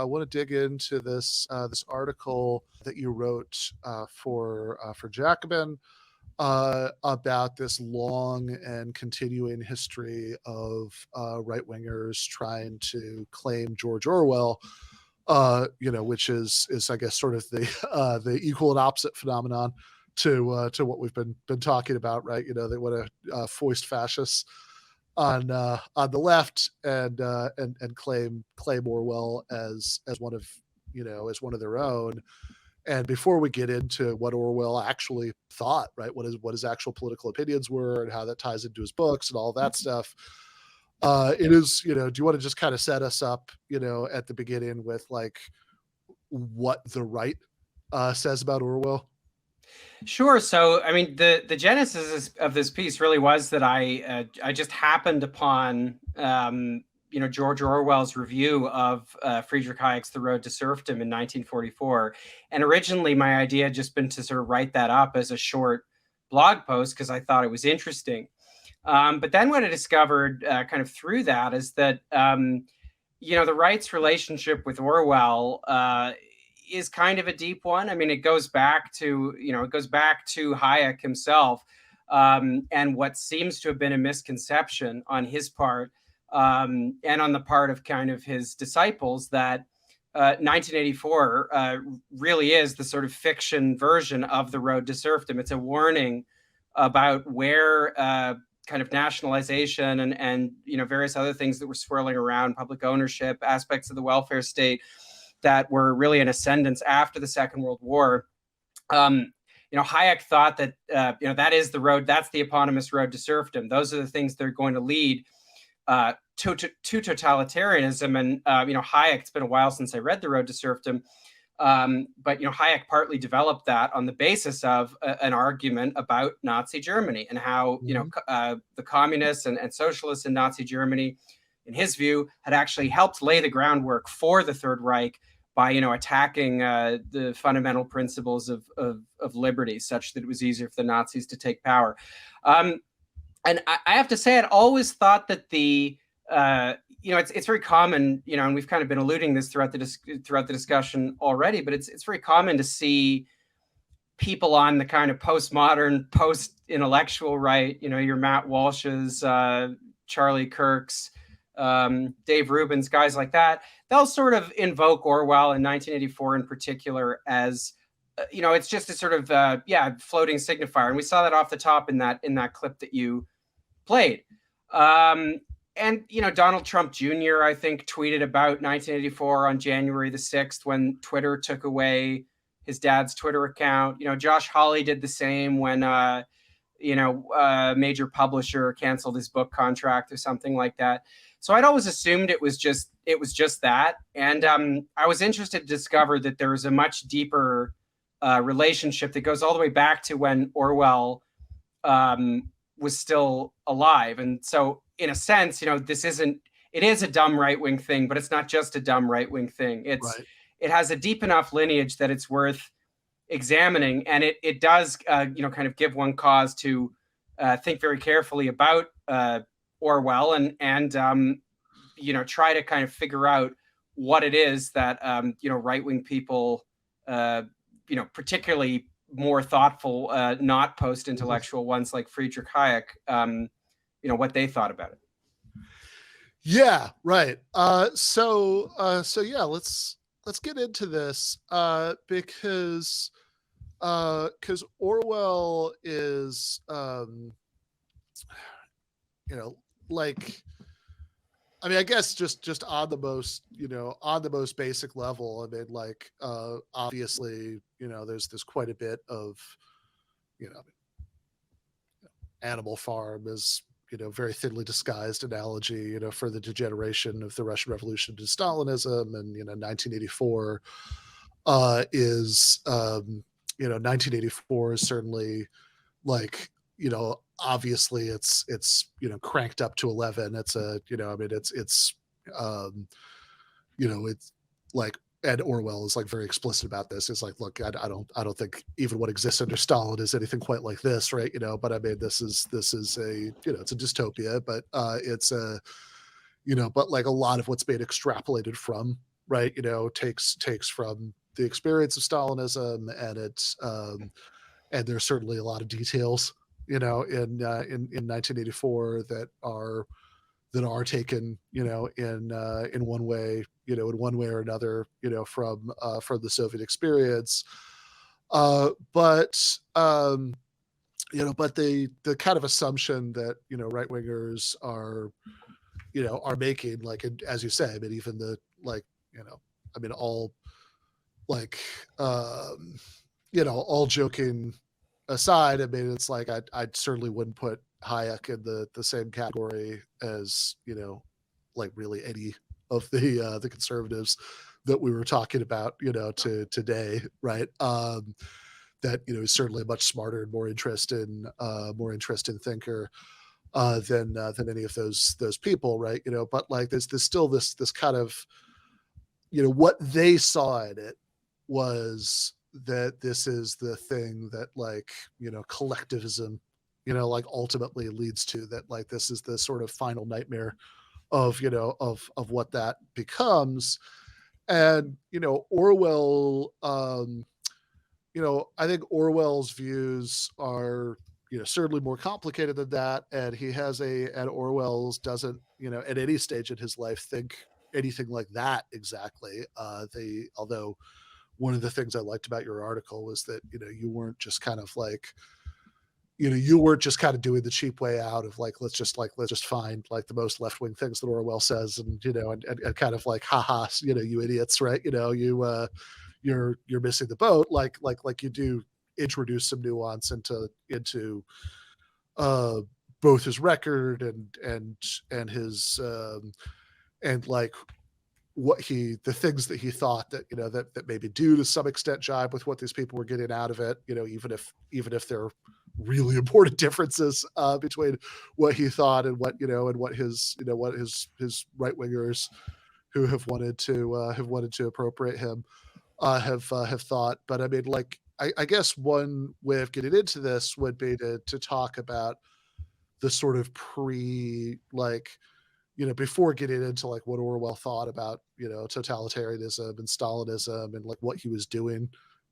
want to dig into this article that you wrote for Jacobin about this long and continuing history of right-wingers trying to claim George Orwell, which is I guess sort of the equal and opposite phenomenon to what we've been talking about, right? They want to foist fascists on the left and claim Orwell as one of their own. And before we get into what Orwell actually thought, right, what his actual political opinions were and how that ties into his books and all that stuff, it is, do you want to just kind of set us up, at the beginning with like what the right says about Orwell? Sure. So, I mean, the genesis of this piece really was that I just happened upon George Orwell's review of Friedrich Hayek's The Road to Serfdom in 1944. And originally, my idea had just been to sort of write that up as a short blog post because I thought it was interesting. But then what I discovered kind of through that is that the right's relationship with Orwell is kind of a deep one. I mean, it goes back to Hayek himself, and what seems to have been a misconception on his part and on the part of kind of his disciples that 1984 really is the sort of fiction version of The Road to Serfdom. It's a warning about where kind of nationalization and various other things that were swirling around, public ownership, aspects of the welfare state that were really in ascendance after the Second World War. Hayek thought that that is the road, that's the eponymous road to serfdom. Those are the things that are going to lead to totalitarianism. And Hayek, it's been a while since I read The Road to Serfdom, but Hayek partly developed that on the basis of an argument about Nazi Germany and how the communists and socialists in Nazi Germany, in his view, had actually helped lay the groundwork for the Third Reich by attacking the fundamental principles of liberty, such that it was easier for the Nazis to take power. And I have to say, I'd always thought that it's very common, and we've kind of been alluding this throughout the discussion already, but it's very common to see people on the kind of postmodern, post-intellectual right, your Matt Walsh's, Charlie Kirk's, Dave Rubin's, guys like that. They'll sort of invoke Orwell in 1984 in particular as, it's just a sort of, floating signifier. And we saw that off the top in that clip that you played. And, Donald Trump Jr., I think, tweeted about 1984 on January the 6th when Twitter took away his dad's Twitter account. Josh Hawley did the same when, a major publisher canceled his book contract or something like that. So I'd always assumed it was just that. And I was interested to discover that there was a much deeper relationship that goes all the way back to when Orwell was still alive. And so in a sense, it is a dumb right-wing thing, but it's not just a dumb right-wing thing. It has a deep enough lineage that it's worth examining. And it does, kind of give one cause to think very carefully about Orwell and try to kind of figure out what it is that, right-wing people, particularly more thoughtful, not post-intellectual ones like Friedrich Hayek, what they thought about it. Yeah, right. So yeah, let's get into this because Orwell is, I guess just on the most basic level. I mean, obviously, there's quite a bit of, Animal Farm is, very thinly disguised analogy, for the degeneration of the Russian Revolution to Stalinism. And, 1984 is, 1984 is certainly obviously it's cranked up to 11. It's it's like, and Orwell is very explicit about this. It's like, look, I don't think even what exists under Stalin is anything quite like this, right? But I mean, this is a, it's a dystopia, but it's a, but a lot of what's been extrapolated from right, takes from the experience of Stalinism, and there's certainly a lot of details, in 1984 that are taken, in one way, in one way or another, from the Soviet experience. But but the kind of assumption that right wingers are making, like, as you say, I mean, even the, like, I mean, all, like, all joking aside, I mean, it's like I certainly wouldn't put Hayek in the same category as like really any of the conservatives that we were talking about today, right? That is certainly a much smarter and more interesting thinker than any of those people, right? But like there's still this kind of what they saw in it was that this is the thing that, like, collectivism, like ultimately leads to, that like this is the sort of final nightmare of of what that becomes. And Orwell, I think Orwell's views are certainly more complicated than that, and Orwell's doesn't at any stage in his life think anything like that exactly. They Although one of the things I liked about your article was that you weren't just kind of like you weren't just kind of doing the cheap way out of like let's just find like the most left-wing things that Orwell says, and and kind of like haha, you idiots, right? You're missing the boat, like you do introduce some nuance into both his record and his and like the things that he thought that that maybe do to some extent jibe with what these people were getting out of it, even if they're really important differences between what he thought and what his right wingers who have wanted to appropriate him have thought. But I mean, like, I guess one way of getting into this would be to talk about the sort of before getting into like what Orwell thought about totalitarianism and Stalinism and like what he was doing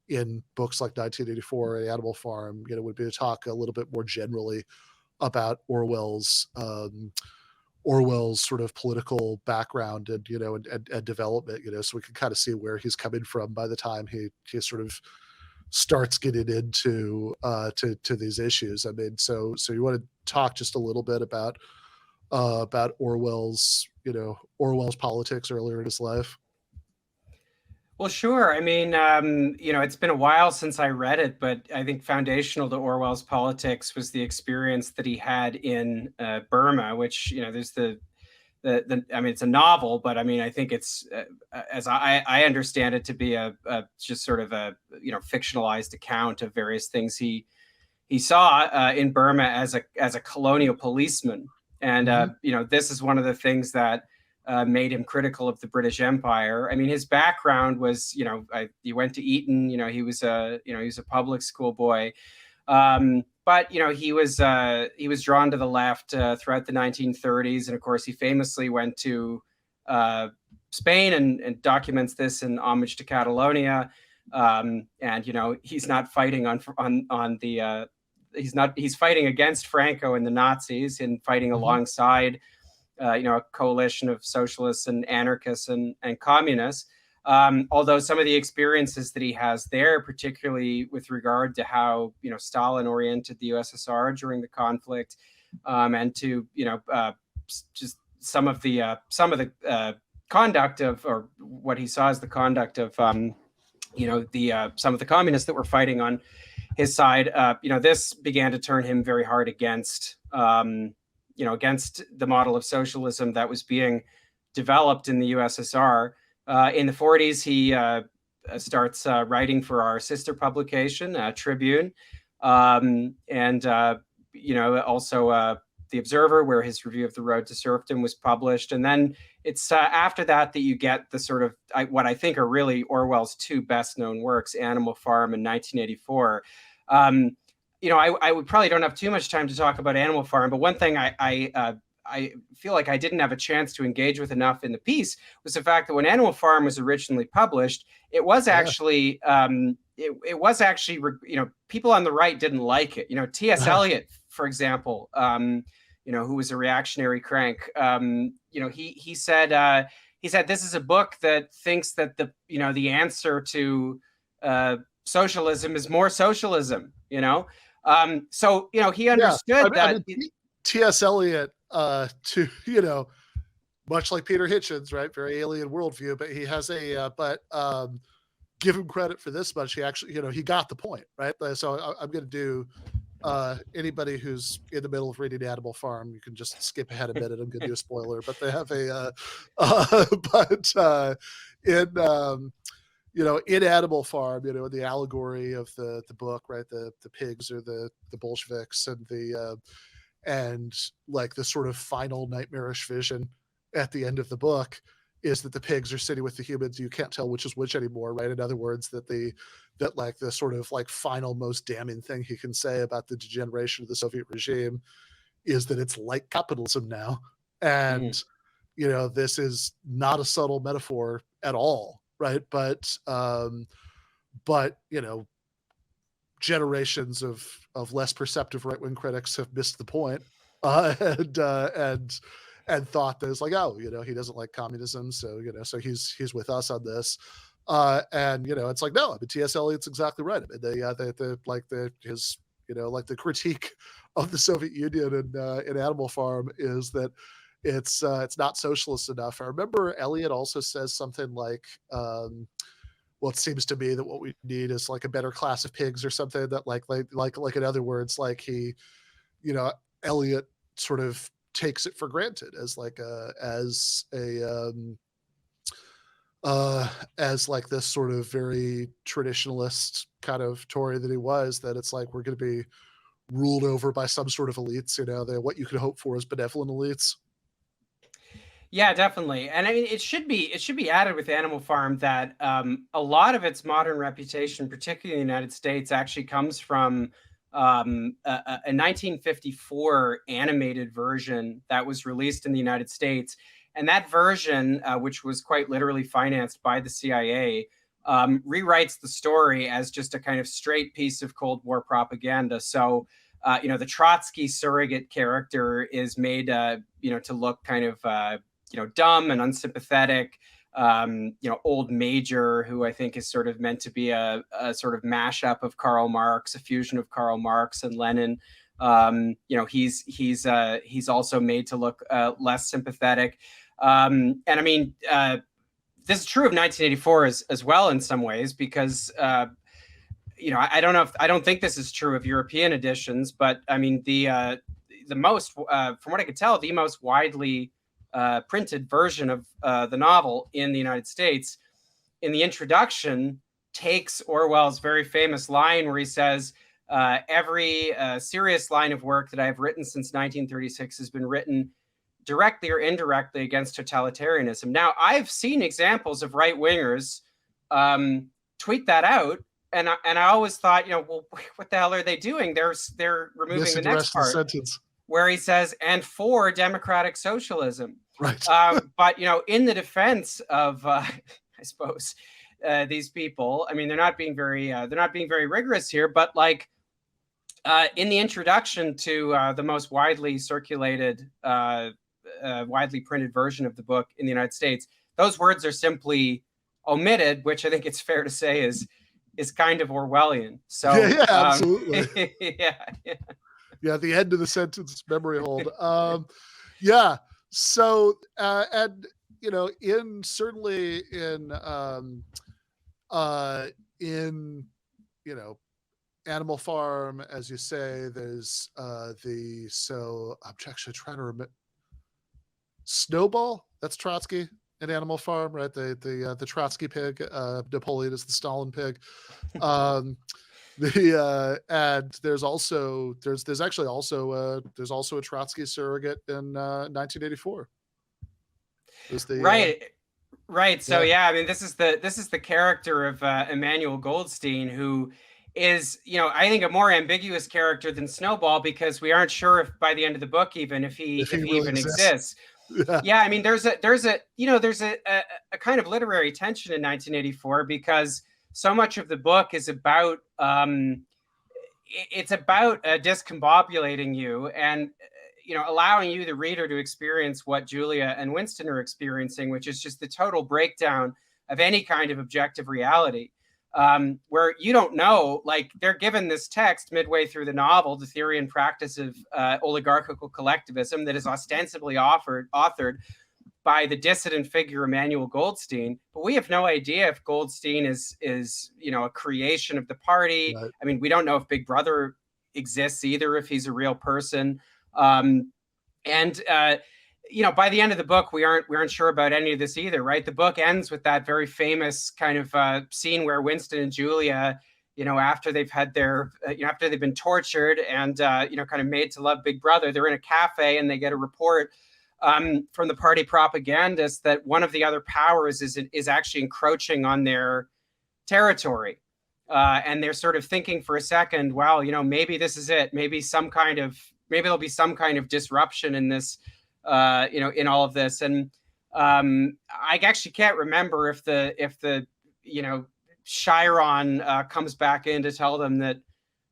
in books like 1984 and Animal Farm, would be to talk a little bit more generally about Orwell's sort of political background and and development, so we can kind of see where he's coming from by the time he sort of starts getting into to these issues. I mean, so you want to talk just a little bit about Orwell's politics earlier in his life? Well, sure. I mean, it's been a while since I read it, but I think foundational to Orwell's politics was the experience that he had in Burma, which, there's I mean, it's a novel, but I mean, I think it's, as I understand it, to be a just sort of a, fictionalized account of various things he saw in Burma as a colonial policeman. And, this is one of the things that made him critical of the British Empire. I mean, his background was, he went to Eton, he was a public school boy. But he was drawn to the left throughout the 1930s, and of course he famously went to Spain and documents this in Homage to Catalonia. And he's not fighting on the he's fighting against Franco and the Nazis and fighting alongside a coalition of socialists and anarchists and communists. Although some of the experiences that he has there, particularly with regard to how Stalin oriented the USSR during the conflict, and to just some of the conduct of, or what he saw as the conduct of some of the communists that were fighting on his side, this began to turn him very hard against against the model of socialism that was being developed in the USSR. In the 40s, he starts writing for our sister publication, Tribune, and also The Observer, where his review of The Road to Serfdom was published. And then it's after that you get the sort of what I think are really Orwell's two best-known works, Animal Farm and 1984. I would probably don't have too much time to talk about Animal Farm, but one thing I I feel like I didn't have a chance to engage with enough in the piece was the fact that when Animal Farm was originally published, it was actually it was actually, people on the right didn't like it. T.S. Eliot, for example, who was a reactionary crank, he said this is a book that thinks that the answer to socialism is more socialism. So he understood that. T.S. Eliot, much like Peter Hitchens, right? Very alien worldview, but he has give him credit for this much. He actually, he got the point, right? So I'm going to do anybody who's in the middle of reading Animal Farm, you can just skip ahead a minute. I'm going to do a spoiler, but they have in Animal Farm, the allegory of the book, right? The pigs are the Bolsheviks, and like the sort of final nightmarish vision at the end of the book is that the pigs are sitting with the humans. You can't tell which is which anymore, right? In other words, that the sort of like final most damning thing he can say about the degeneration of the Soviet regime is that it's like capitalism now. And, this is not a subtle metaphor at all, right? But generations of less perceptive right-wing critics have missed the point, and thought that it's like, he doesn't like communism, so so he's with us on this, and it's like, no, T.S. Eliot's exactly right. His the critique of the Soviet Union in Animal Farm is that it's not socialist enough. I remember Eliot also says something like, well, it seems to me that what we need is like a better class of pigs or something, that like in other words, like he, Eliot sort of takes it for granted as like this sort of very traditionalist kind of Tory that he was, that it's like we're going to be ruled over by some sort of elites, that what you could hope for is benevolent elites. Yeah, definitely. And I mean, it should be added with Animal Farm that a lot of its modern reputation, particularly in the United States, actually comes from a 1954 animated version that was released in the United States. And that version, which was quite literally financed by the CIA, rewrites the story as just a kind of straight piece of Cold War propaganda. So, the Trotsky surrogate character is made, to look kind of, dumb and unsympathetic. Old Major, who I think is sort of meant to be a sort of mashup of Karl Marx, a fusion of Karl Marx and Lenin. He's also made to look less sympathetic. And I mean, this is true of 1984 as well in some ways, because I don't think this is true of European editions, but I mean the most, from what I could tell, the most widely printed version of the novel in the United States, in the introduction, takes Orwell's very famous line where he says, every serious line of work that I've written since 1936 has been written directly or indirectly against totalitarianism. Now, I've seen examples of right-wingers tweet that out, and I always thought, well, what the hell are they doing? They're removing the next part, sentence, where he says, and for democratic socialism. Right. But in the defense of, I suppose, these people, I mean, they're not being very rigorous here, but like in the introduction to the most widely circulated, widely printed version of the book in the United States, those words are simply omitted, which I think it's fair to say is kind of Orwellian. So yeah, absolutely. Yeah, the end of the sentence, memory hold. Yeah. So, and certainly in Animal Farm, as you say, there's I'm actually trying to remember Snowball. That's Trotsky in Animal Farm, right? The Trotsky pig. Napoleon is the Stalin pig. And there's also a Trotsky surrogate in 1984. Right. So yeah, I mean, this is the character of Emmanuel Goldstein, who is, I think a more ambiguous character than Snowball, because we aren't sure if by the end of the book even if he really even exists. Yeah. Yeah, I mean, there's a kind of literary tension in 1984, because so much of the book is about it's about discombobulating you and allowing you, the reader, to experience what Julia and Winston are experiencing, which is just the total breakdown of any kind of objective reality. Where you don't know, like, they're given this text midway through the novel, The Theory and Practice of Oligarchical Collectivism, that is ostensibly authored by the dissident figure Emmanuel Goldstein, but we have no idea if Goldstein is a creation of the party. Right. I mean, we don't know if Big Brother exists either, if he's a real person. And by the end of the book, we aren't sure about any of this either, right? The book ends with that very famous kind of scene where Winston and Julia, after they've had their, after they've been tortured and kind of made to love Big Brother, they're in a cafe and they get a report from the party propagandist that one of the other powers is actually encroaching on their territory. And they're sort of thinking for a second, wow, maybe this is it. Maybe there'll be some kind of disruption in this, in all of this. And I actually can't remember if the Chiron comes back in to tell them that,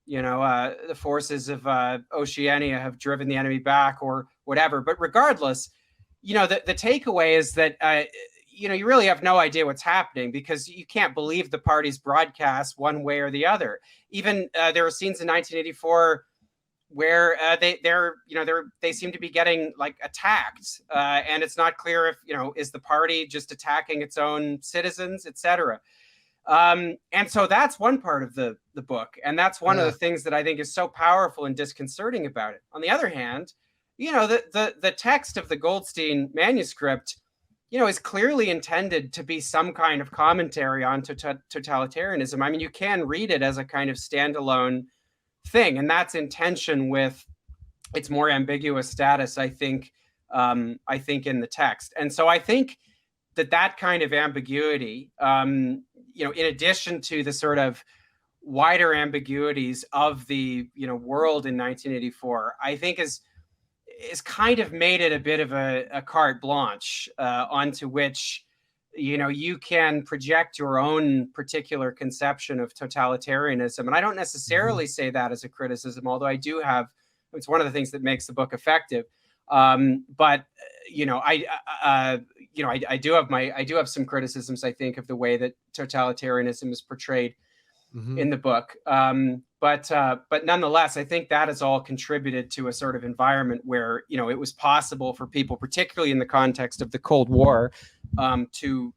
the forces of Oceania have driven the enemy back or whatever. But regardless, the takeaway is that, you really have no idea what's happening, because you can't believe the party's broadcast one way or the other. Even there are scenes in 1984 where they seem to be getting like attacked, and it's not clear if is the party just attacking its own citizens, etc. And so that's one part of the book, and that's one of the things that I think is so powerful and disconcerting about it. On the other hand, the text of the Goldstein manuscript, is clearly intended to be some kind of commentary on totalitarianism. I mean, you can read it as a kind of standalone thing, and that's in tension with its more ambiguous status, I think in the text. And so I think that kind of ambiguity, in addition to the sort of wider ambiguities of the world in 1984, I think is kind of made it a bit of a carte blanche onto which you can project your own particular conception of totalitarianism. And I don't necessarily say that as a criticism, although I do have, it's one of the things that makes the book effective. But I do have some criticisms, I think, of the way that totalitarianism is portrayed in the book. But nonetheless, I think that has all contributed to a sort of environment where, it was possible for people, particularly in the context of the Cold War, to,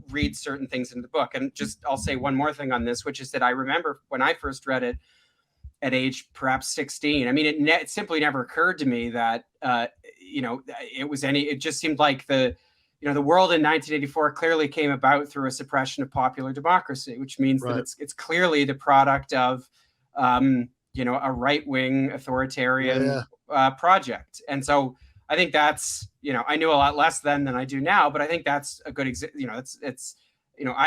read certain things in the book. And I'll say one more thing on this, which is that I remember when I first read it at age perhaps 16, I mean, it simply never occurred to me that, it just seemed like the world in 1984 clearly came about through a suppression of popular democracy, which means that it's clearly the product of, a right-wing authoritarian project. And so I think that's, I knew a lot less then than I do now, but I think that's a good I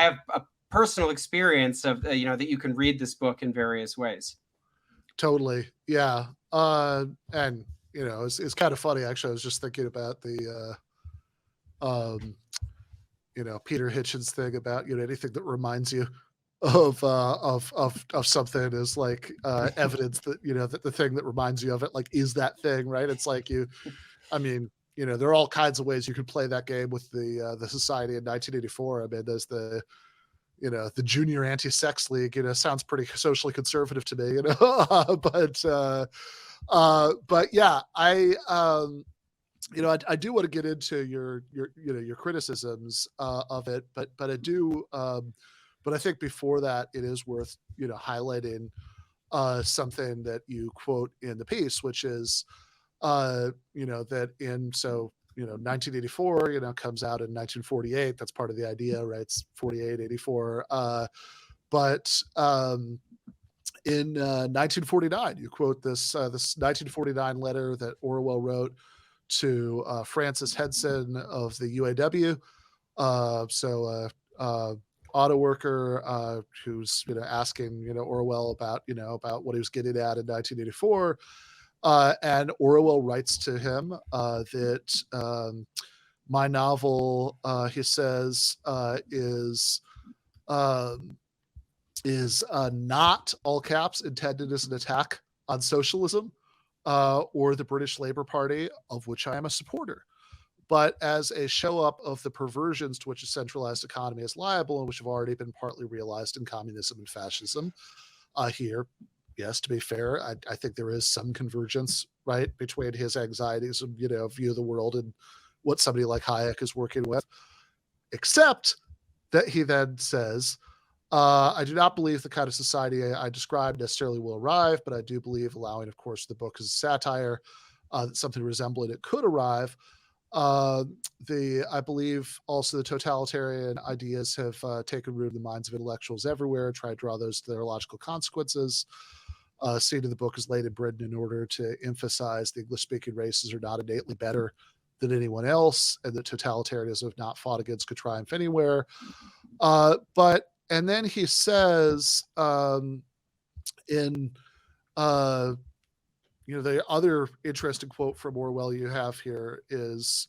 have a personal experience of, that you can read this book in various ways. Totally. Yeah. And, it's kind of funny, actually. I was just thinking about the, Peter Hitchens thing about, anything that reminds you of something is like evidence that, that the thing that reminds you of it, like, is that thing, right? It's like there are all kinds of ways you could play that game with the society in 1984. I mean, there's the Junior Anti-Sex League, sounds pretty socially conservative to me, but yeah, I do want to get into your criticisms of it, but I do, but I think before that, it is worth highlighting something that you quote in the piece, which is that 1984 comes out in 1948. That's part of the idea, right? It's 48, 84. But in 1949, you quote this 1949 letter that Orwell wrote to Francis Henson of the UAW. auto worker who's asking Orwell about about what he was getting at in 1984, and Orwell writes to him that my novel, he says, um, is not, all caps, intended as an attack on socialism or the British Labour Party, of which I am a supporter, but as a show up of the perversions to which a centralized economy is liable and which have already been partly realized in communism and fascism. Here, yes, to be fair, I think there is some convergence, right, between his anxieties and view of the world and what somebody like Hayek is working with, except that he then says, I do not believe the kind of society I described necessarily will arrive, but I do believe, allowing, of course, the book as a satire, that something resembling it could arrive. I believe also the totalitarian ideas have taken root in the minds of intellectuals everywhere, try to draw those to their logical consequences. Seeing the book is laid in Britain in order to emphasize the English-speaking races are not innately better than anyone else, and that totalitarianism, if not fought against, could triumph anywhere. And then he says in the other interesting quote from Orwell you have here is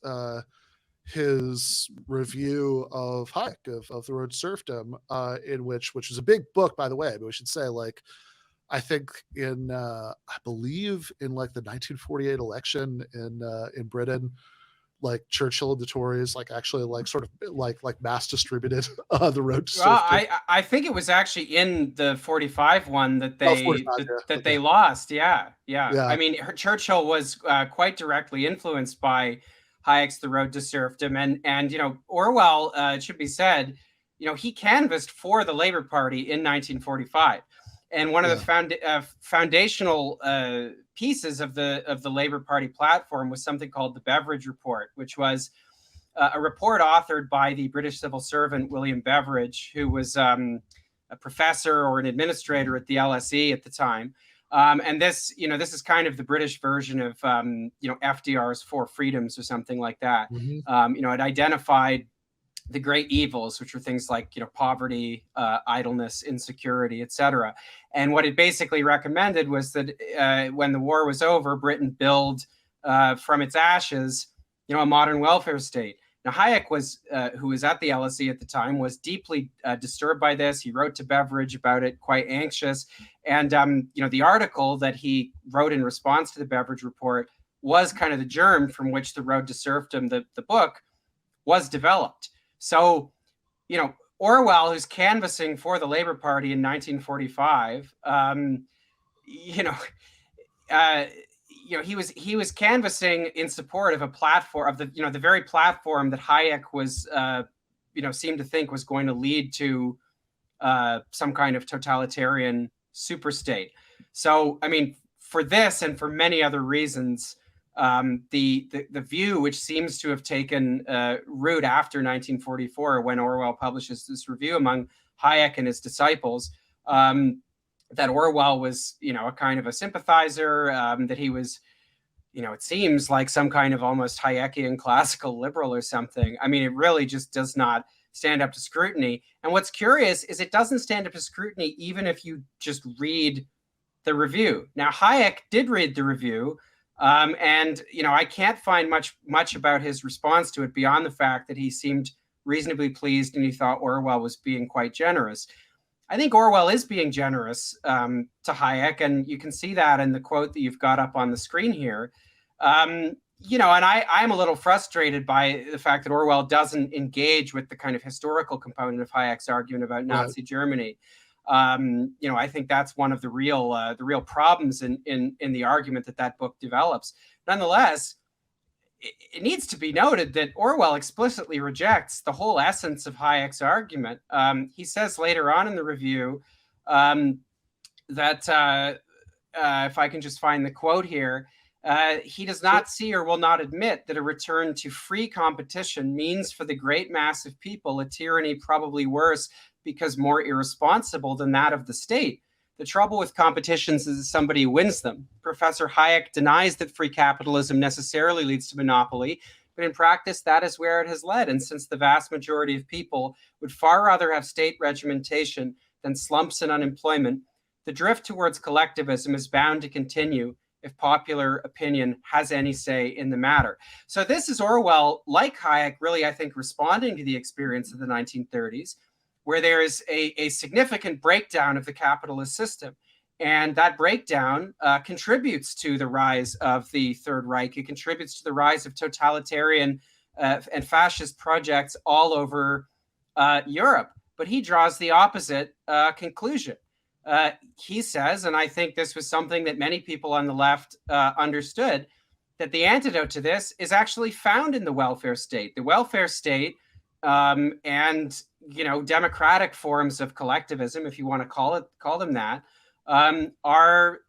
his review of Hayek, of The Road to Serfdom, in which was a big book, by the way, but we should say, like, I think I believe in like the 1948 election in Britain, like Churchill and the Tories actually sort of mass distributed The Road to Serfdom. I think it was actually in the 45 one that they 45, they lost. Yeah. I mean, Churchill was quite directly influenced by Hayek's The Road to Serfdom, and Orwell, it should be said, he canvassed for the Labour Party in 1945, and one of the foundational pieces of the Labour Party platform was something called the Beveridge Report, which was a report authored by the British civil servant William Beveridge, who was a professor or an administrator at the LSE at the time. And this is kind of the British version of FDR's Four Freedoms or something like that. Mm-hmm. It identified the great evils, which are things like poverty, idleness, insecurity, etc. And what it basically recommended was that when the war was over, Britain build from its ashes, a modern welfare state. Now, Hayek who was at the LSE at the time, was deeply disturbed by this. He wrote to Beveridge about it, quite anxious. And the article that he wrote in response to the Beveridge report was kind of the germ from which The Road to Serfdom, the book, was developed. So, Orwell, who's canvassing for the Labour Party in 1945, he was canvassing in support of a platform of the very platform that Hayek was seemed to think was going to lead to some kind of totalitarian superstate. So, I mean, for this and for many other reasons, the view, which seems to have taken root after 1944, when Orwell publishes this review among Hayek and his disciples, that Orwell was, a kind of a sympathizer, that he was, it seems like some kind of almost Hayekian classical liberal or something. I mean, it really just does not stand up to scrutiny. And what's curious is it doesn't stand up to scrutiny even if you just read the review. Now, Hayek did read the review, and I can't find much about his response to it beyond the fact that he seemed reasonably pleased and he thought Orwell was being quite generous. I think Orwell is being generous to Hayek, and you can see that in the quote that you've got up on the screen here. And I'm a little frustrated by the fact that Orwell doesn't engage with the kind of historical component of Hayek's argument about Nazi Germany. I think that's one of the real problems in the argument that book develops. Nonetheless, it needs to be noted that Orwell explicitly rejects the whole essence of Hayek's argument. He says later on in the review that, if I can just find the quote here, he does not see or will not admit that a return to free competition means for the great mass of people a tyranny probably worse because more irresponsible than that of the state. The trouble with competitions is that somebody wins them. Professor Hayek denies that free capitalism necessarily leads to monopoly, but in practice, that is where it has led. And since the vast majority of people would far rather have state regimentation than slumps and unemployment, the drift towards collectivism is bound to continue if popular opinion has any say in the matter. So this is Orwell, like Hayek, really, I think, responding to the experience of the 1930s, where there is a significant breakdown of the capitalist system. And that breakdown contributes to the rise of the Third Reich. It contributes to the rise of totalitarian and fascist projects all over Europe. But he draws the opposite conclusion. He says, and I think this was something that many people on the left understood, that the antidote to this is actually found in the welfare state. The welfare state and democratic forms of collectivism, if you want to call them that, are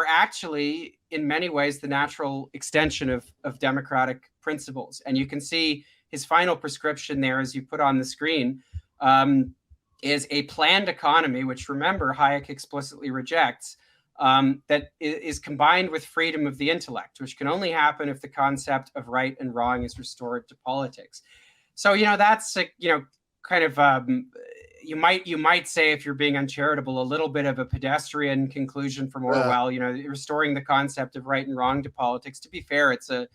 actually in many ways the natural extension of democratic principles. And you can see his final prescription there, as you put on the screen, is a planned economy, which, remember, Hayek explicitly rejects, that is combined with freedom of the intellect, which can only happen if the concept of right and wrong is restored to politics. So, that's kind of you might say, if you're being uncharitable, a little bit of a pedestrian conclusion from Orwell. Restoring the concept of right and wrong to politics. To be fair, it's a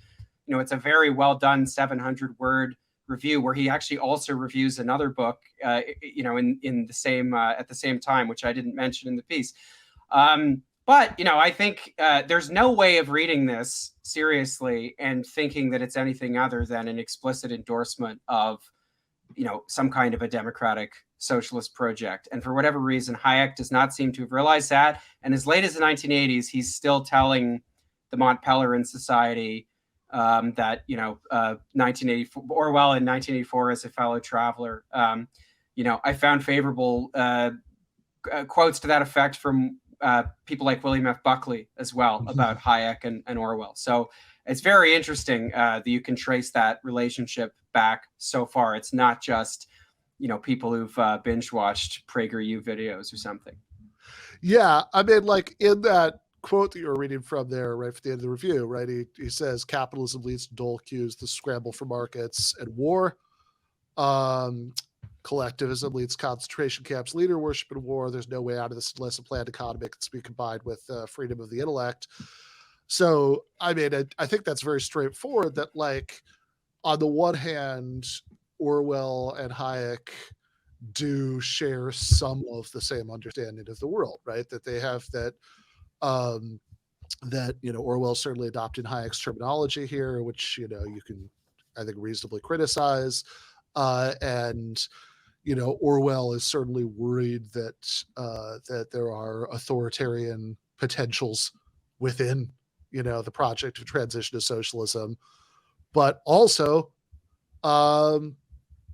very well done 700-word review, where he actually also reviews another book, in the same at the same time, which I didn't mention in the piece. But I think there's no way of reading this seriously and thinking that it's anything other than an explicit endorsement of some kind of a democratic socialist project. And for whatever reason, Hayek does not seem to have realized that. And as late as the 1980s, he's still telling the Mont Pelerin Society that 1984 Orwell in 1984 as a fellow traveler. I found favorable quotes to that effect from people like William F. Buckley as well about Hayek and Orwell. So it's very interesting that you can trace that relationship back so far. It's not just people who've binge watched PragerU videos or something. Yeah, I mean, like in that quote that you were reading from there, right at the end of the review, right? He says capitalism leads to dole queues, the scramble for markets, and war. Collectivism leads to concentration camps, leader worship, and war. There's no way out of this unless a planned economy can be combined with freedom of the intellect. So, I mean, I think that's very straightforward. That, like, on the one hand, Orwell and Hayek do share some of the same understanding of the world, right? That they have that. Orwell certainly adopting Hayek's terminology here, which you can, I think, reasonably criticize, and Orwell is certainly worried that there are authoritarian potentials within the project of transition to socialism, but also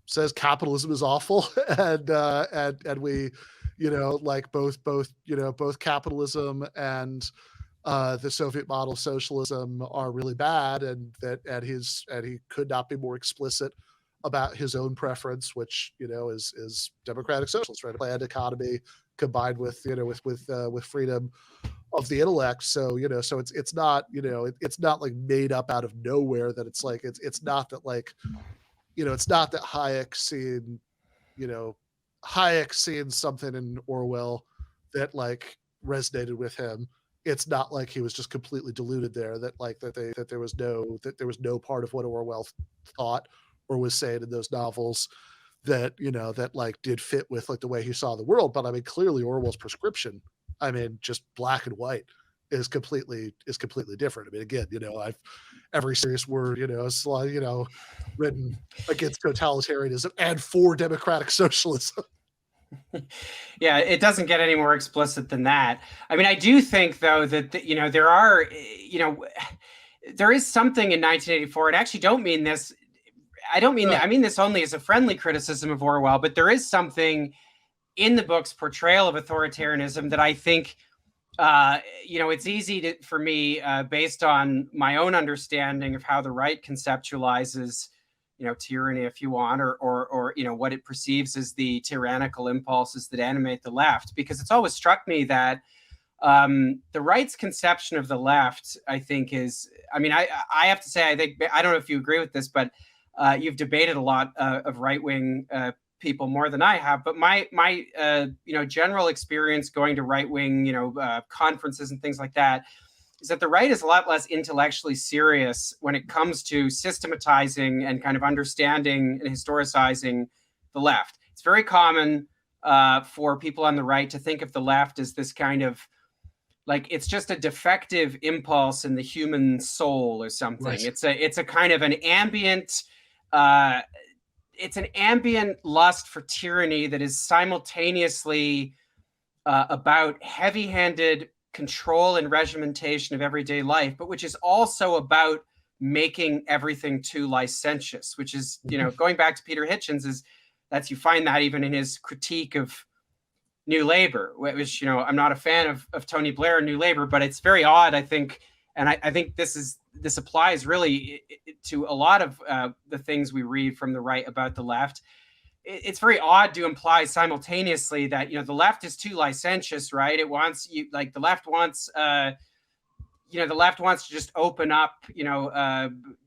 says capitalism is awful, and we like both capitalism and the Soviet model of socialism are really bad, and he could not be more explicit about his own preference, which is democratic socialist, right? A planned economy combined with with freedom of the intellect. So so it's not it's not like made up out of nowhere. That it's like it's not that like it's not that Hayek seeing something in Orwell that like resonated with him. It's not like he was just completely deluded there. That there was no part of what Orwell thought or was saying in those novels that that like did fit with like the way he saw the world. But I mean, clearly Orwell's prescription, I mean, just black and white, is completely different. I mean, again, I've every serious word, is written against totalitarianism and for democratic socialism. Yeah, it doesn't get any more explicit than that. I mean, I do think though that there are there is something in 1984. And I actually don't mean this. I don't mean that. I mean this only as a friendly criticism of Orwell. But there is something in the book's portrayal of authoritarianism that I think it's easy for me, based on my own understanding of how the right conceptualizes tyranny, if you want, or what it perceives as the tyrannical impulses that animate the left, because it's always struck me that the right's conception of the left, I think, is, I mean, I have to say, I think, I don't know if you agree with this, but you've debated a lot of right-wing people more than I have. But my general experience going to right-wing, conferences and things like that is that the right is a lot less intellectually serious when it comes to systematizing and kind of understanding and historicizing the left. It's very common for people on the right to think of the left as this kind of, like, it's just a defective impulse in the human soul or something. Right. It's a kind of an ambient, it's an ambient lust for tyranny that is simultaneously about heavy-handed control and regimentation of everyday life, but which is also about making everything too licentious, which is, going back to Peter Hitchens, you find that even in his critique of New Labor, which, I'm not a fan of Tony Blair and New Labor, but it's very odd, I think, and I think this applies really to a lot of the things we read from the right about the left. It's very odd to imply simultaneously that, the left is too licentious, right? It wants the left wants, the left wants to just open up,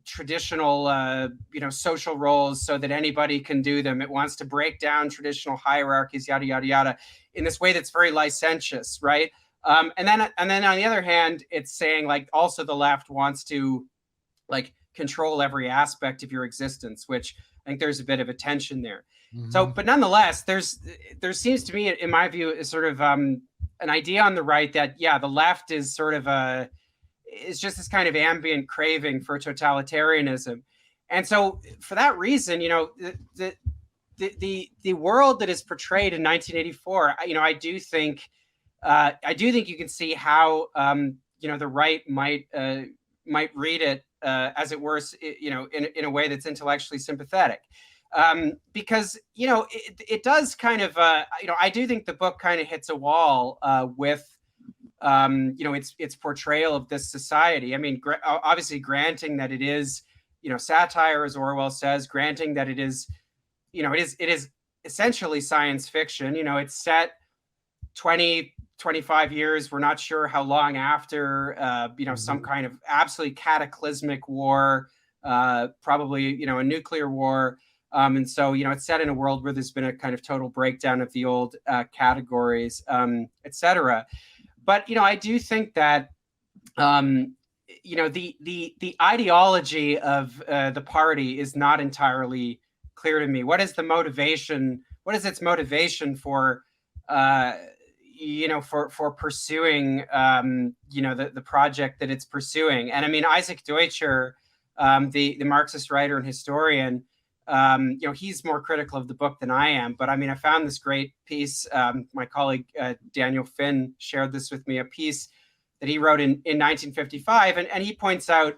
traditional, social roles so that anybody can do them. It wants to break down traditional hierarchies, yada, yada, yada, in this way that's very licentious, right? And then on the other hand, it's saying, like, also the left wants to, like, control every aspect of your existence, which I think there's a bit of a tension there. Mm-hmm. So, but nonetheless, there seems to me, in my view, is sort of an idea on the right that, the left is sort of is just this kind of ambient craving for totalitarianism. And so for that reason, the world that is portrayed in 1984, I do think you can see how, the right might read it, as it were, in a way that's intellectually sympathetic. Because, it does kind of, I do think the book kind of hits a wall with, its portrayal of this society. I mean, obviously granting that it is, satire, as Orwell says, granting that it is, it is essentially science fiction. It's set 20, 25 years, we're not sure how long after, some kind of absolutely cataclysmic war, probably, a nuclear war. And so, it's set in a world where there's been a kind of total breakdown of the old categories, et cetera. But, I do think that, the ideology of the party is not entirely clear to me. What is the motivation? What is its motivation for, for pursuing, the project that it's pursuing? And I mean, Isaac Deutscher, the Marxist writer and historian, he's more critical of the book than I am. But I mean, I found this great piece. My colleague, Daniel Finn, shared this with me, a piece that he wrote in 1955. And he points out,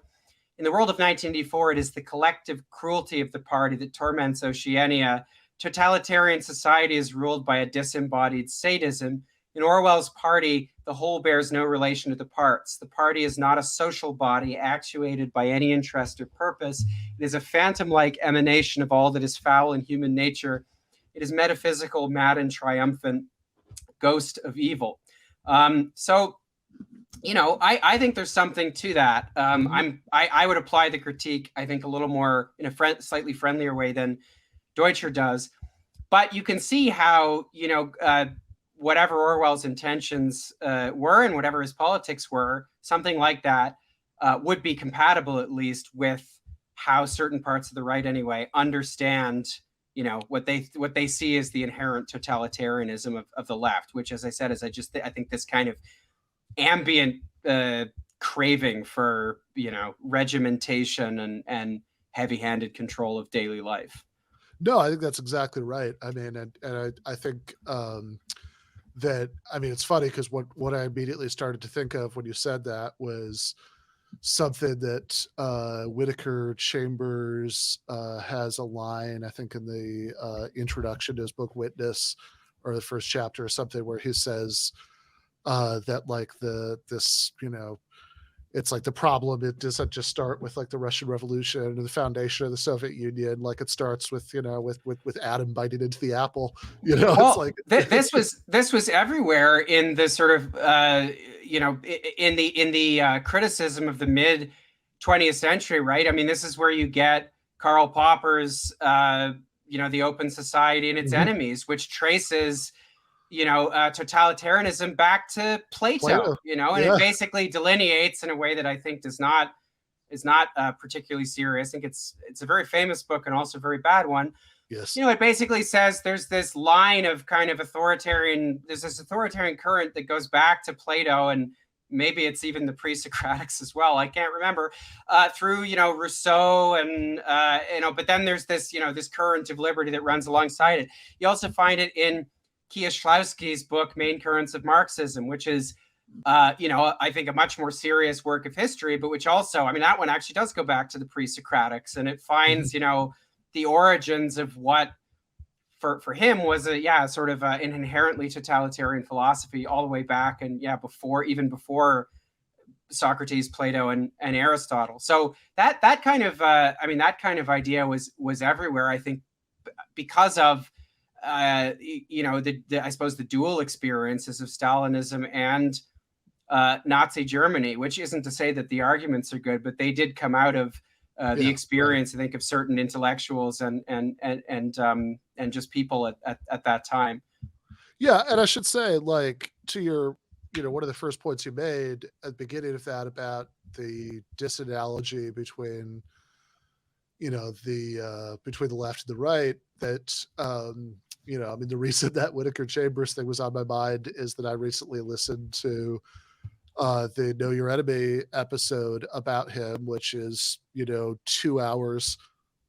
in the world of 1984, it is the collective cruelty of the party that torments Oceania. Totalitarian society is ruled by a disembodied sadism. In Orwell's party, the whole bears no relation to the parts. The party is not a social body actuated by any interest or purpose. It is a phantom-like emanation of all that is foul in human nature. It is metaphysical, mad, and triumphant, ghost of evil. I think there's something to that. I would apply the critique, I think, a little more in a slightly friendlier way than Deutscher does. But you can see how, whatever Orwell's intentions were and whatever his politics were, something like that would be compatible, at least, with how certain parts of the right, anyway, understand, what they see as the inherent totalitarianism of the left, which, as I said, is I think this kind of ambient craving for, regimentation and heavy-handed control of daily life. No, I think that's exactly right. I mean, and I think that, I mean, it's funny because what I immediately started to think of when you said that was something that Whitaker Chambers has a line, I think, in the introduction to his book Witness, or the first chapter or something, where he says that, like, this it's like the problem, it doesn't just start with like the Russian Revolution or the foundation of the Soviet Union. Like it starts with, with Adam biting into the apple. It's Well, like this was everywhere in the sort of in the criticism of the mid 20th century, right? I mean, this is where you get Karl Popper's The Open Society and Its Mhm. Enemies, which traces totalitarianism back to Plato, Plato. and it Yeah. basically delineates in a way that I think is not particularly serious. I think it's a very famous book and also a very bad one. Yes. It basically says there's this line of kind of there's this authoritarian current that goes back to Plato, and maybe it's even the pre-Socratics as well. I can't remember, through, Rousseau and, but then there's this, this current of liberty that runs alongside it. You also find it in Kieślowski's book, Main Currents of Marxism, which is, I think a much more serious work of history, but which also, I mean, that one actually does go back to the pre-Socratics, and it finds, the origins of what for him was sort of an inherently totalitarian philosophy all the way back, and before Socrates, Plato, and Aristotle. So that kind of that kind of idea was everywhere, I think, because of I suppose the dual experiences of Stalinism and Nazi Germany, which isn't to say that the arguments are good, but they did come out of the Yeah. experience, I think, of certain intellectuals and just people at that time. Yeah, and I should say, like, to your, one of the first points you made at the beginning of that about the disanalogy between, between the left and the right, that, I mean, the reason that Whittaker Chambers thing was on my mind is that I recently listened to the Know Your Enemy episode about him, which is, 2 hours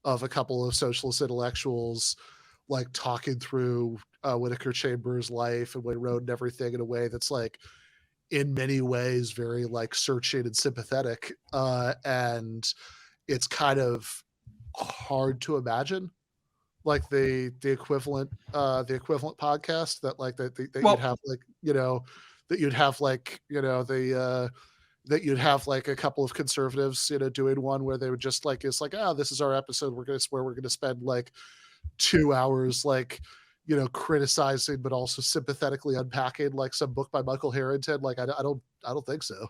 of a couple of socialist intellectuals like talking through Whittaker Chambers' life and what he wrote and everything in a way that's like in many ways very like searching and sympathetic. And it's kind of hard to imagine like the equivalent podcast that like that you'd Well, have like, that you'd have like, the that you'd have like a couple of conservatives, doing one where they would just like, it's like, this is our episode. We're going to spend like 2 hours, like, criticizing, but also sympathetically unpacking like some book by Michael Harrington. Like, I don't think so.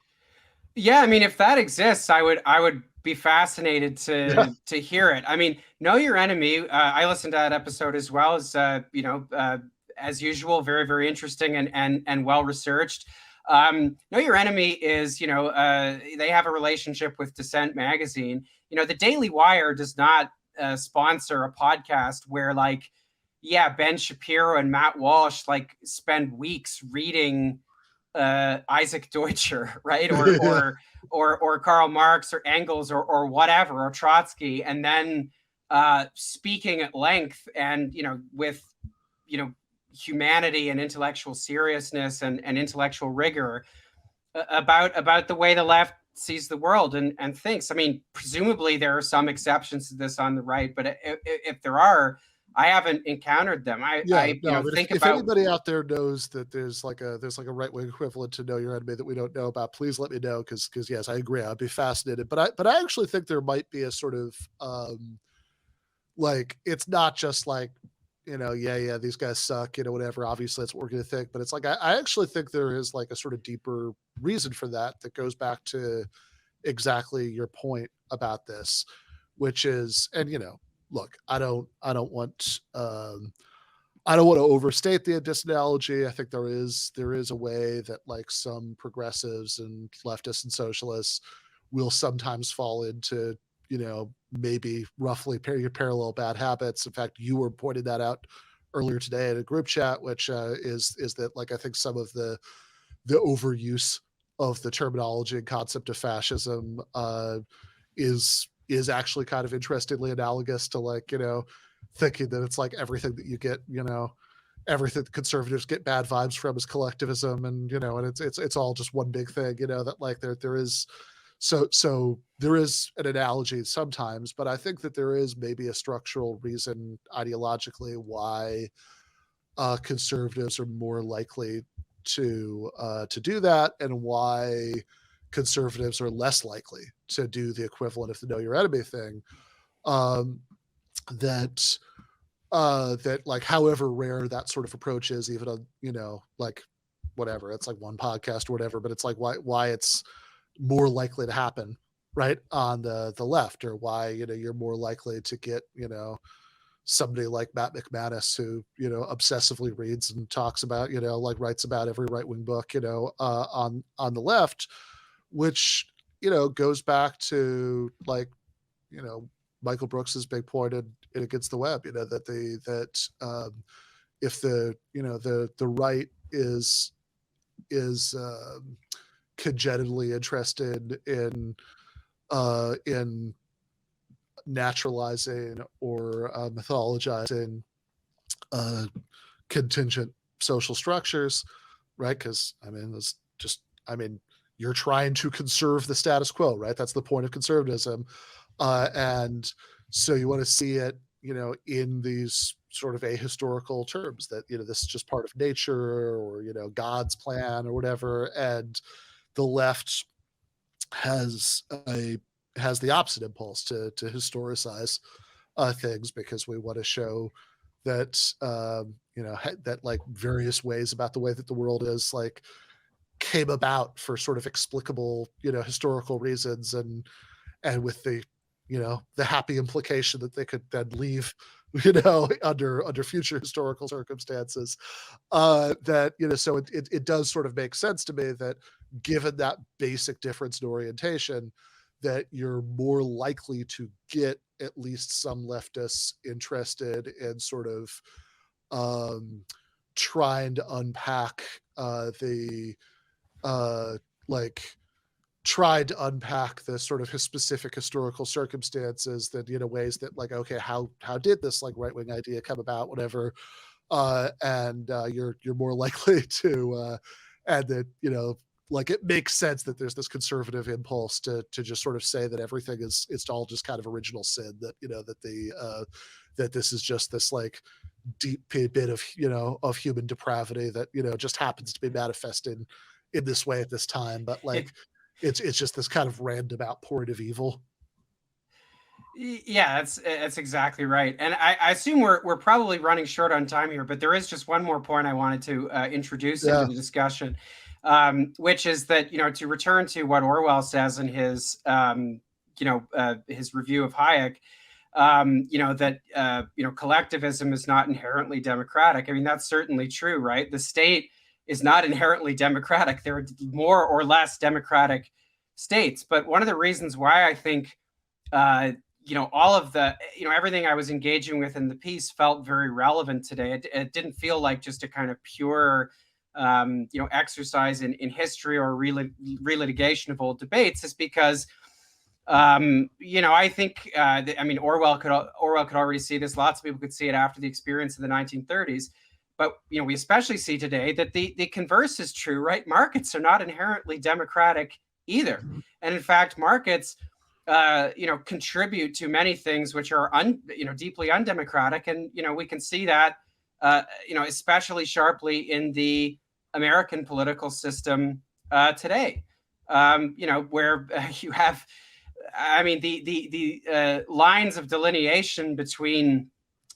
yeah, I mean, if that exists, I would be fascinated Yeah. to hear it. I mean, Know Your Enemy. I listened to that episode as well as as usual, very very interesting and well researched. Know Your Enemy is they have a relationship with Dissent magazine. The Daily Wire does not sponsor a podcast where like Ben Shapiro and Matt Walsh like spend weeks reading Isaac Deutscher, right, Yeah. or Karl Marx or Engels or whatever, or Trotsky, and then speaking at length and with humanity and intellectual seriousness and intellectual rigor about the way the left sees the world and thinks. I mean, presumably there are some exceptions to this on the right, but if there are, I haven't encountered them. Yeah, no, I mean, Think if about. anybody out there knows that there's like a right wing equivalent to Know Your Enemy that we don't know about, please let me know, because yes, I agree, I'd be fascinated. But I actually think there might be a sort of like, it's not just like, these guys suck, whatever. Obviously, that's what we're going to think, but it's like I actually think there is like a sort of deeper reason for that that goes back to exactly your point about this, which is, and look, I don't want to overstate the disanalogy. I think there is a way that like some progressives and leftists and socialists will sometimes fall into, maybe roughly parallel bad habits. In fact, you were pointing that out earlier today in a group chat, which is that like I think some of the overuse of the terminology and concept of fascism is actually kind of interestingly analogous to like, thinking that it's like everything that you get, everything conservatives get bad vibes from is collectivism, and and it's all just one big thing, that like there is so there is an analogy sometimes, but I think that there is maybe a structural reason ideologically why conservatives are more likely to do that, and why conservatives are less likely to do the equivalent of the know your enemy thing. Um, that that like however rare that sort of approach is, even on, you know, like whatever, it's like one podcast or whatever, but it's like why it's more likely to happen right on the left, or why, you know, you're more likely to get, you know, somebody like Matt McManus, who, you know, obsessively reads and talks about, you know, like writes about every right-wing book, you know, on the left, which, you know, goes back to, like, you know, Michael Brooks's big point in Against the Web, you know, that if the, you know, the right is congenitally interested in naturalizing or mythologizing contingent social structures, right? Because I mean, it's just, I mean, you're trying to conserve the status quo, right? That's the point of conservatism, and so you want to see it, you know, in these sort of ahistorical terms, that, you know, this is just part of nature, or, you know, God's plan or whatever, and the left has the opposite impulse to historicize things, because we want to show that, you know, that like various ways about the way that the world is, like, came about for sort of explicable, you know, historical reasons, and with the, you know, the happy implication that they could then leave, you know, under future historical circumstances. That, you know, so it does sort of make sense to me that, given that basic difference in orientation, that you're more likely to get at least some leftists interested in sort of trying to unpack the like tried to unpack the sort of his specific historical circumstances, that, you know, ways that, like, okay, how did this like right-wing idea come about, whatever, and you're more likely to and that, you know, like, it makes sense that there's this conservative impulse to just sort of say that everything is, it's all just kind of original sin, that, you know, that that this is just this like deep bit of, you know, of human depravity that, you know, just happens to be manifested in this way at this time, but like it's just this kind of random outpouring of evil. Yeah, that's exactly right. And I assume we're probably running short on time here, but there is just one more point I wanted to introduce into Yeah. the discussion, which is that, you know, to return to what Orwell says in his his review of Hayek, you know, that you know, collectivism is not inherently democratic. I mean, that's certainly true, right? The state is not inherently democratic. There are more or less democratic states, but one of the reasons why I think you know, all of the, you know, everything I was engaging with in the piece felt very relevant today. It didn't feel like just a kind of pure, you know, exercise in history or relitigation of old debates, is because, you know, I think, I mean, Orwell could already see this. Lots of people could see it after the experience of the 1930s. But, you know, we especially see today that the converse is true, right? Markets are not inherently democratic either. And in fact, markets, you know, contribute to many things which are you know, deeply undemocratic, and, you know, we can see that you know, especially sharply in the American political system today. You know, where you have, I mean, the lines of delineation between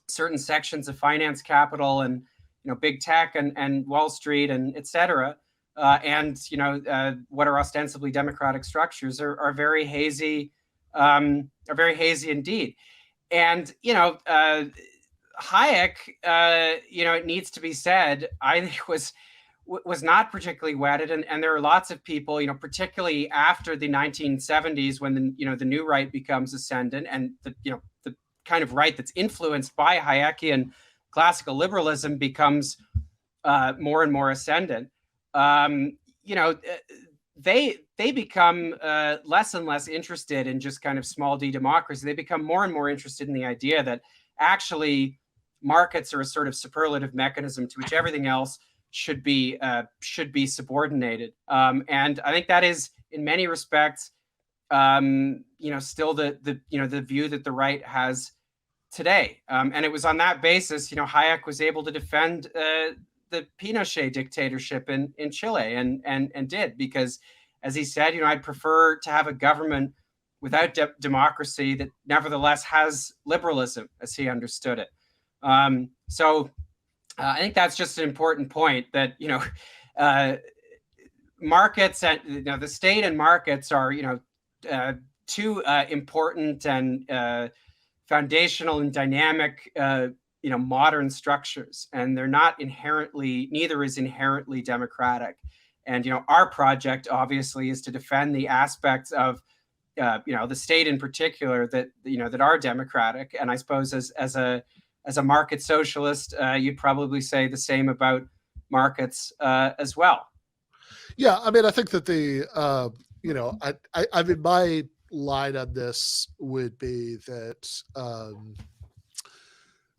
certain sections of finance capital and, you know, big tech and Wall Street and et cetera, and, you know, what are ostensibly democratic structures are very hazy. Are very hazy indeed. And, you know, Hayek, you know, it needs to be said, I think was not particularly wedded. And there are lots of people, you know, particularly after the 1970s, when the, you know, the new right becomes ascendant, and the, you know, the kind of right that's influenced by Hayekian classical liberalism becomes more and more ascendant. You know, they become less and less interested in just kind of small d democracy. They become more and more interested in the idea that actually markets are a sort of superlative mechanism to which everything else should be subordinated. And I think that is, in many respects, you know, still the you know, the view that the right has today. And it was on that basis, you know, Hayek was able to defend the Pinochet dictatorship in Chile, and did, because as he said, I'd prefer to have a government without democracy that nevertheless has liberalism as he understood it. So I think that's just an important point that, markets and the state and markets are, two important and foundational and dynamic, modern structures, and they're not inherently, neither is inherently democratic. And, our project obviously is to defend the aspects of, the state in particular that, that are democratic. And I suppose as a market socialist, you'd probably say the same about markets as well. Yeah, I mean, I think that I mean, my line on this would be that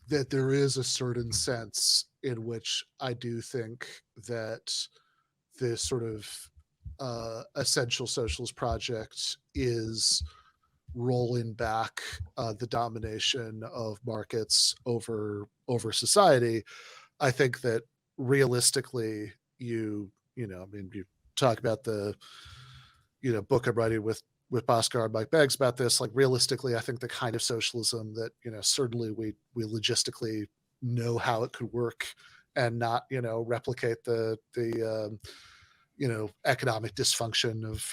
that there is a certain sense in which I do think that this sort of essential socialist project is rolling back the domination of markets over society. I think that realistically, you talk about the book I'm writing with Bhaskar and Mike Beggs about this. Like, realistically, I think the kind of socialism that certainly we logistically know how it could work and not replicate the economic dysfunction of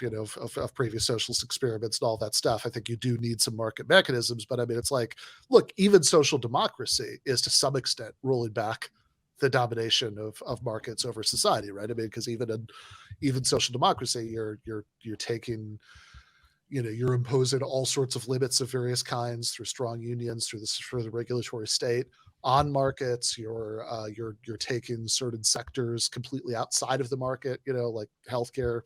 previous socialist experiments and all that stuff. I think you do need some market mechanisms, but I mean, it's like, look, even social democracy is to some extent rolling back the domination of markets over society, right? I mean, because even social democracy, you're taking, you're imposing all sorts of limits of various kinds through strong unions, through the regulatory state on markets. You're taking certain sectors completely outside of the market, like healthcare,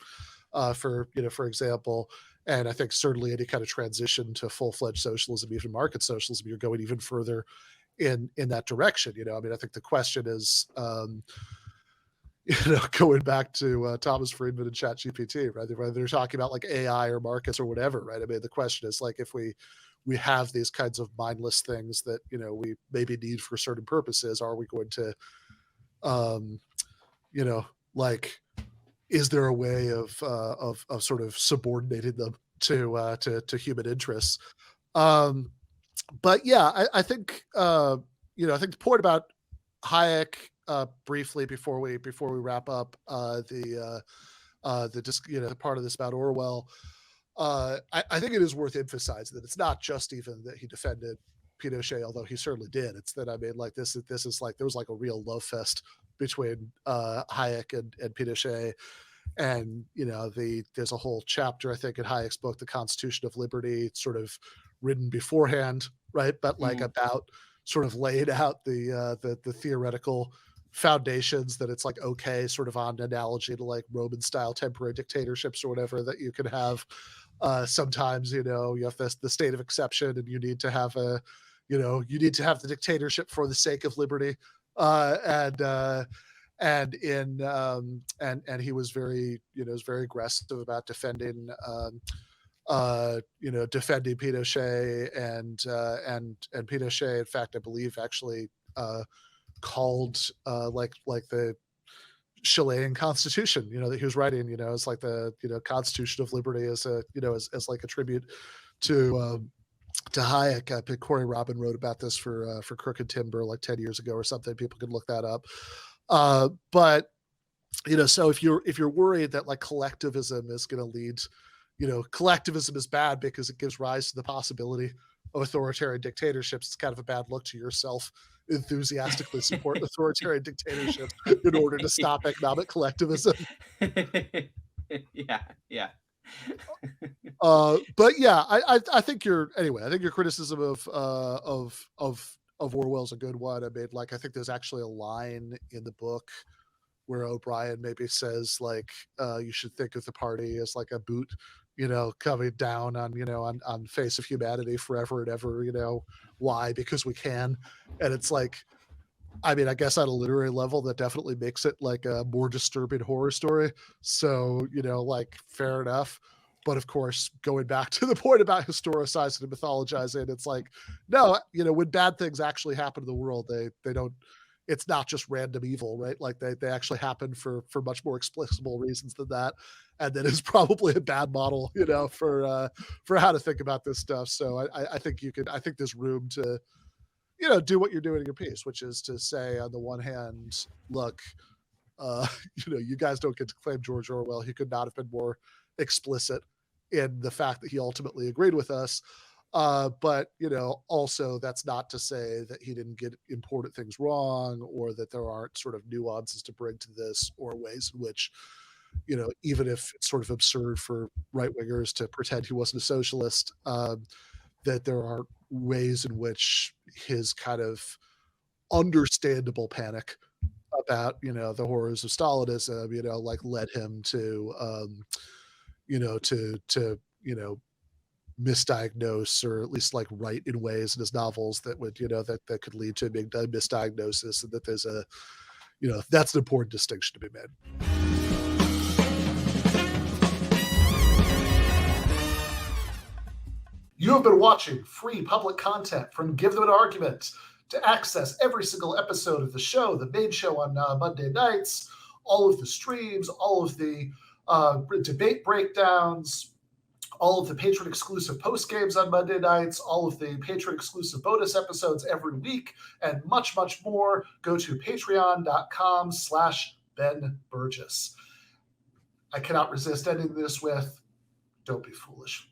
for example. And I think certainly any kind of transition to full-fledged socialism, even market socialism, you're going even further in that direction. I mean, I think the question is, going back to Thomas Friedman and ChatGPT, right? Whether they're talking about like AI or markets or whatever, right? I mean, the question is like, if we have these kinds of mindless things that we maybe need for certain purposes, are we going to, like, is there a way of sort of subordinating them to human interests? But yeah, I think I think the point about Hayek, briefly before we wrap up the part of this about Orwell, I think it is worth emphasizing that it's not just even that he defended Pinochet, although he certainly did. It's that, I mean, like, this is like, there was like a real love fest between Hayek and Pinochet. And there's a whole chapter, I think, in Hayek's book, The Constitution of Liberty, sort of written beforehand, right? But like about sort of laid out the theoretical foundations that it's like, okay, sort of on analogy to like Roman style temporary dictatorships or whatever, that you can have sometimes, you have the state of exception, and you need to have the dictatorship for the sake of liberty. And he was very, was very aggressive about defending Pinochet, and Pinochet, in fact, I believe, actually called like the Chilean constitution, that he was writing, as like the Constitution of Liberty, as a as like a tribute to Hayek. I think Corey Robin wrote about this for Crooked Timber like 10 years ago or something. People can look that up. But so if you're worried that like collectivism is going to lead, collectivism is bad because it gives rise to the possibility of authoritarian dictatorships, it's kind of a bad look to yourself enthusiastically support authoritarian dictatorships in order to stop economic collectivism. Yeah. But yeah, I think your criticism of Orwell's a good one. I mean, like, I think there's actually a line in the book where O'Brien maybe says like, you should think of the party as like a boot, coming down on the face of humanity forever and ever. Why? Because we can. And it's like, I mean, I guess on a literary level, that definitely makes it like a more disturbing horror story. So, like, fair enough. But of course, going back to the point about historicizing and mythologizing, it's like, no, when bad things actually happen in the world, they don't, it's not just random evil, right? Like they actually happen for much more explicable reasons than that, and that is probably a bad model, for how to think about this stuff. So I think I think there's room to, do what you're doing in your piece, which is to say, on the one hand, look, uh, you guys don't get to claim George Orwell. He could not have been more explicit in the fact that he ultimately agreed with us. But also that's not to say that he didn't get important things wrong, or that there aren't sort of nuances to bring to this, or ways in which, even if it's sort of absurd for right wingers to pretend he wasn't a socialist, that there are ways in which his kind of understandable panic about, the horrors of Stalinism, like led him to, to, misdiagnose, or at least like write in ways in his novels that would, that could lead to a big misdiagnosis, and that there's a, that's an important distinction to be made. You have been watching free public content from Give Them an Argument. To access every single episode of the show, the main show on Monday nights, all of the streams, all of the debate breakdowns, all of the patron-exclusive post-games on Monday nights, all of the patron-exclusive bonus episodes every week, and much, much more, go to patreon.com/Ben Burgis. I cannot resist ending this with, don't be foolish.